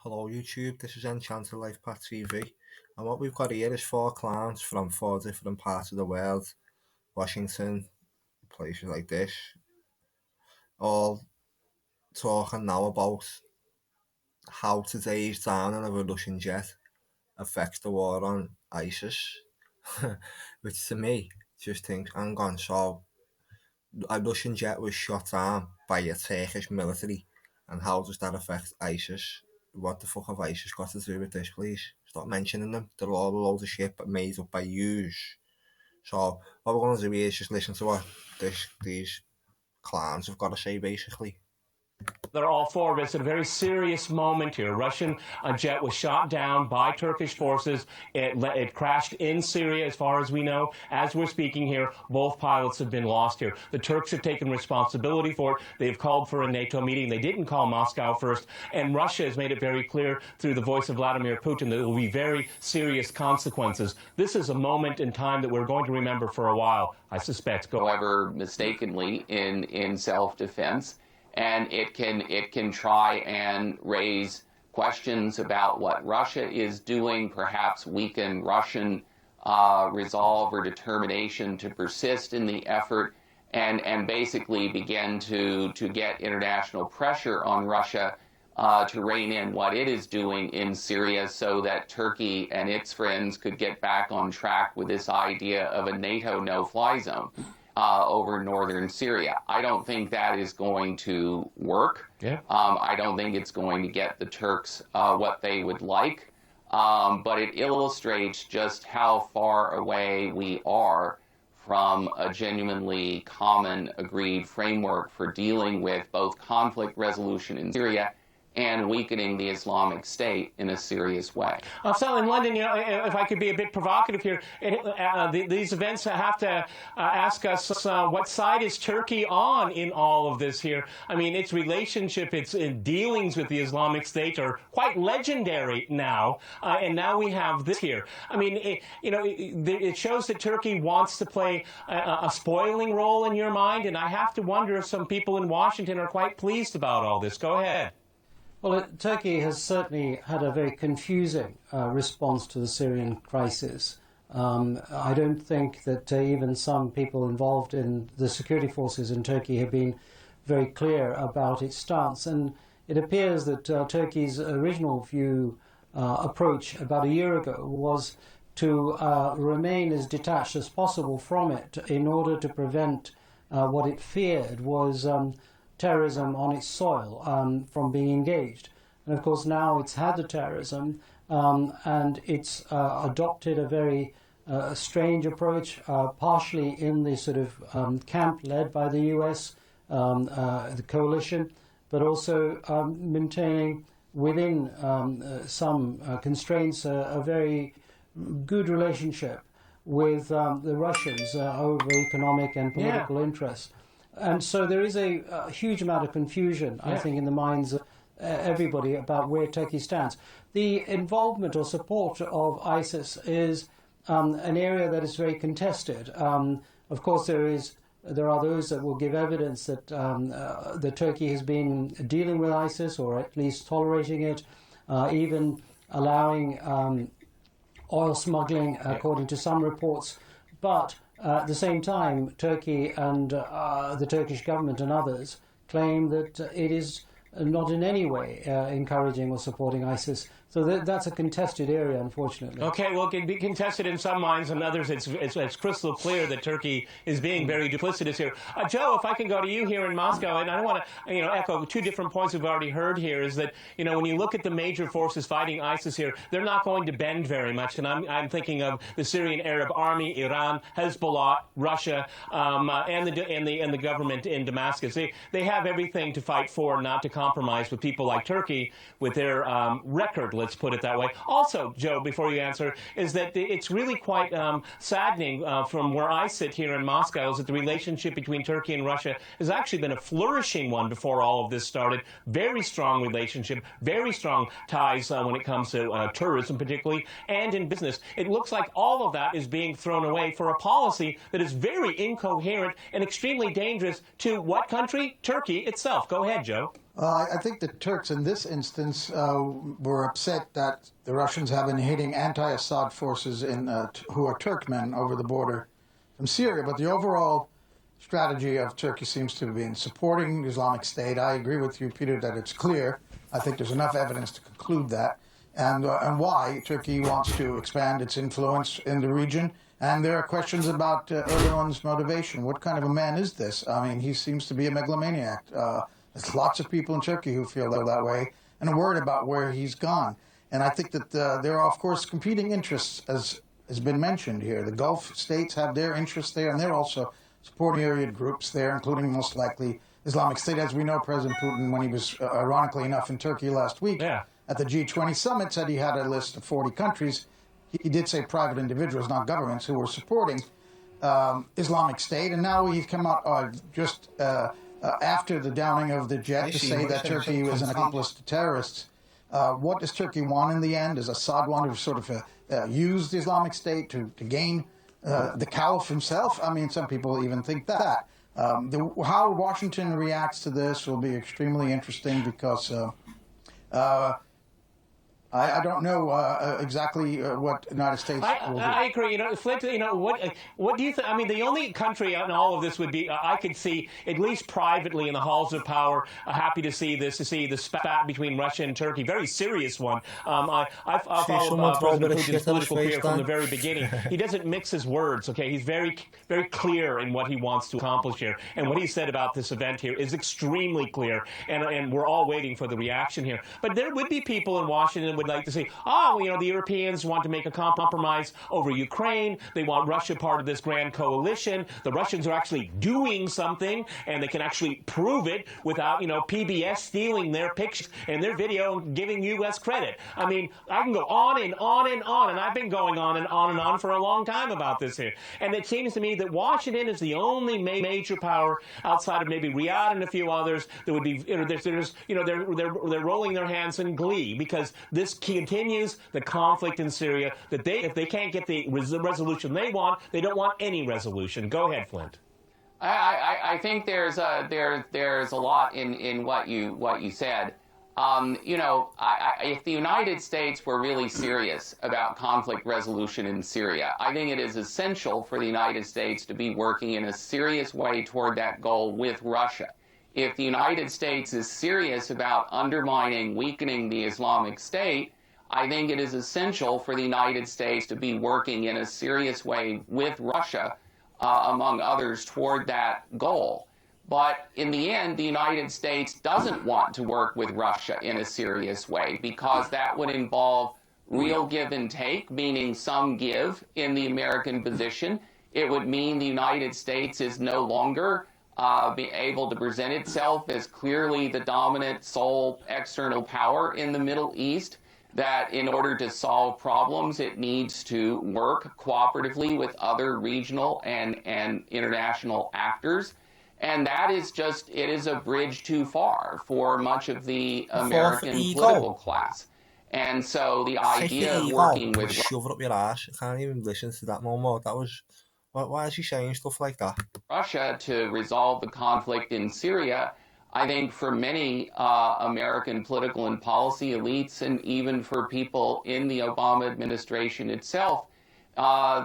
Hello YouTube, this is Enchanted Life Path TV, and what we've got here is 4 clowns from 4 different parts of the world, Washington, places like this, all talking now about how today's downing of a Russian jet affects the war on ISIS, which to me just thinks, hang on, so a Russian jet was shot down by a Turkish military, and how does that affect ISIS? What the fuck have ISIS got to do with this, please? Stop mentioning them. They're all a load of shit made up by yous. So what we're going to do here is just listen to what these clowns have got to say, basically. They're all four of us at a very serious moment here. A Russian jet was shot down by Turkish forces. It crashed in Syria, as far as we know. As we're speaking here, both pilots have been lost here. The Turks have taken responsibility for it. They've called for a NATO meeting. They didn't call Moscow first. And Russia has made it very clear through the voice of Vladimir Putin that there will be very serious consequences. This is a moment in time that we're going to remember for a while, I suspect. However, mistakenly in self-defense. And it can try and raise questions about what Russia is doing, perhaps weaken Russian resolve or determination to persist in the effort, and basically begin to get international pressure on Russia to rein in what it is doing in Syria so that Turkey and its friends could get back on track with this idea of a NATO no-fly zone over northern Syria. I don't think that is going to work. Yeah. I don't think it's going to get the Turks what they would like, but it illustrates just how far away we are from a genuinely common agreed framework for dealing with both conflict resolution in Syria and weakening the Islamic State in a serious way. So in London, if I could be a bit provocative here, these events have to ask us what side is Turkey on in all of this here? I mean, its relationship, its dealings with the Islamic State are quite legendary now, and now we have this here. I mean, it shows that Turkey wants to play a spoiling role in your mind, and I have to wonder if some people in Washington are quite pleased about all this. Go ahead. Well, Turkey has certainly had a very confusing response to the Syrian crisis. I don't think that even some people involved in the security forces in Turkey have been very clear about its stance. And it appears that Turkey's original approach about a year ago was to remain as detached as possible from it in order to prevent what it feared was terrorism on its soil from being engaged. And of course now it's had the terrorism and it's adopted a very strange approach, partially in the sort of camp led by the US, the coalition, but also maintaining within some constraints a very good relationship with the Russians over economic and political interests. And so there is a huge amount of confusion, I think, in the minds of everybody about where Turkey stands. The involvement or support of ISIS is an area that is very contested. Of course, there are those that will give evidence that that Turkey has been dealing with ISIS, or at least tolerating it, even allowing oil smuggling, according to some reports. But at the same time, Turkey and the Turkish government and others claim that it is not in any way encouraging or supporting ISIS. So that's a contested area, unfortunately. Okay, well, it can be contested in some minds, and others it's crystal clear that Turkey is being very duplicitous here. Joe, if I can go to you here in Moscow, and I want to echo two different points we've already heard here, is that when you look at the major forces fighting ISIS here, they're not going to bend very much, and I'm thinking of the Syrian Arab Army, Iran, Hezbollah, Russia, and the government in Damascus. They have everything to fight for, not to compromise with people like Turkey with their record. Let's put it that way. Also, Joe, before you answer, is that it's really quite saddening from where I sit here in Moscow, is that the relationship between Turkey and Russia has actually been a flourishing one before all of this started. Very strong relationship, very strong ties when it comes to tourism particularly, and in business. It looks like all of that is being thrown away for a policy that is very incoherent and extremely dangerous to what country? Turkey itself. Go ahead, Joe. I think the Turks in this instance were upset that the Russians have been hitting anti-Assad forces who are Turkmen over the border from Syria. But the overall strategy of Turkey seems to be in supporting the Islamic State. I agree with you, Peter, that it's clear. I think there's enough evidence to conclude that. And why Turkey wants to expand its influence in the region. And there are questions about Erdogan's motivation. What kind of a man is this? I mean, he seems to be a megalomaniac. There's lots of people in Turkey who feel that way and are worried about where he's gone. And I think that there are, of course, competing interests, as has been mentioned here. The Gulf states have their interests there, and they're also supporting area groups there, including most likely Islamic State. As we know, President Putin, when he was, ironically enough, in Turkey last week at the G20 summit, said he had a list of 40 countries. He did say private individuals, not governments, who were supporting Islamic State. And now he's come out just after the downing of the jet to say that Turkey was an accomplice to terrorists. What does Turkey want in the end? Does Assad want to sort of use the Islamic State to gain the caliph himself? I mean, some people even think that. How Washington reacts to this will be extremely interesting because I don't know exactly what the United States will do. I agree. You know, Flint, you know, what do you think? I mean, the only country in all of this would be, I could see, at least privately in the halls of power, happy to see the spat between Russia and Turkey. Very serious one. I've followed President Putin's political career from the very beginning. He doesn't mix his words, okay? He's very, very clear in what he wants to accomplish here. And what he said about this event here is extremely clear. And we're all waiting for the reaction here. But there would be people in Washington would like to say, you know, the Europeans want to make a compromise over Ukraine. They want Russia part of this grand coalition. The Russians are actually doing something, and they can actually prove it without, you know, PBS stealing their pictures and their video and giving U.S. credit. I mean, I can go on and on and on, and I've been going on and on and on for a long time about this here. And it seems to me that Washington is the only major power outside of maybe Riyadh and a few others that would be, you know, they're rolling their hands in glee because this continues the conflict in Syria, that if they can't get the resolution they want, they don't want any resolution. Go ahead, Flint. I think there's a lot in what you said. You know, if the United States were really serious about conflict resolution in Syria, I think it is essential for the United States to be working in a serious way toward that goal with Russia. If the United States is serious about undermining, weakening the Islamic State, I think it is essential for the United States to be working in a serious way with Russia, among others, toward that goal. But in the end, the United States doesn't want to work with Russia in a serious way because that would involve real give and take, meaning some give in the American position. It would mean the United States is no longer be able to present itself as clearly the dominant sole external power in the Middle East, that in order to solve problems, it needs to work cooperatively with other regional and international actors. And that is just, it is a bridge too far for much of the American political class. And so the idea of working with... Shove it up your ass. I can't even listen to that no more. That was... Why is he saying stuff like that? Russia to resolve the conflict in Syria, I think for many American political and policy elites, and even for people in the Obama administration itself,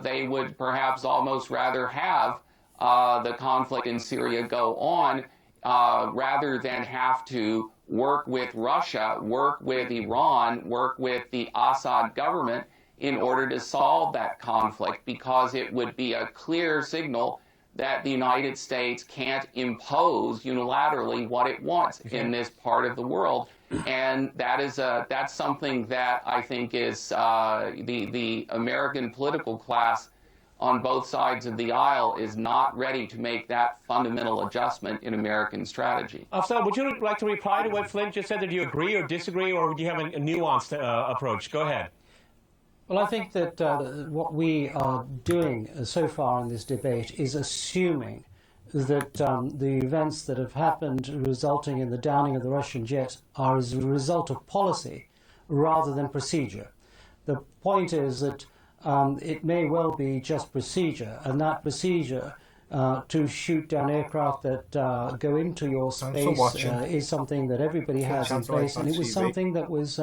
they would perhaps almost rather have the conflict in Syria go on rather than have to work with Russia, work with Iran, work with the Assad government in order to solve that conflict, because it would be a clear signal that the United States can't impose unilaterally what it wants in this part of the world. And that's something that I think is the American political class on both sides of the aisle is not ready to make that fundamental adjustment in American strategy. So would you like to reply to what Flint just said? Do you agree or disagree, or do you have a nuanced approach? Go ahead. Well, I think that what we are doing so far in this debate is assuming that the events that have happened resulting in the downing of the Russian jet are as a result of policy rather than procedure. The point is that it may well be just procedure, and that procedure to shoot down aircraft that go into your Thanks for space watching. is something that everybody has in Chance Life place, and it was TV. something that was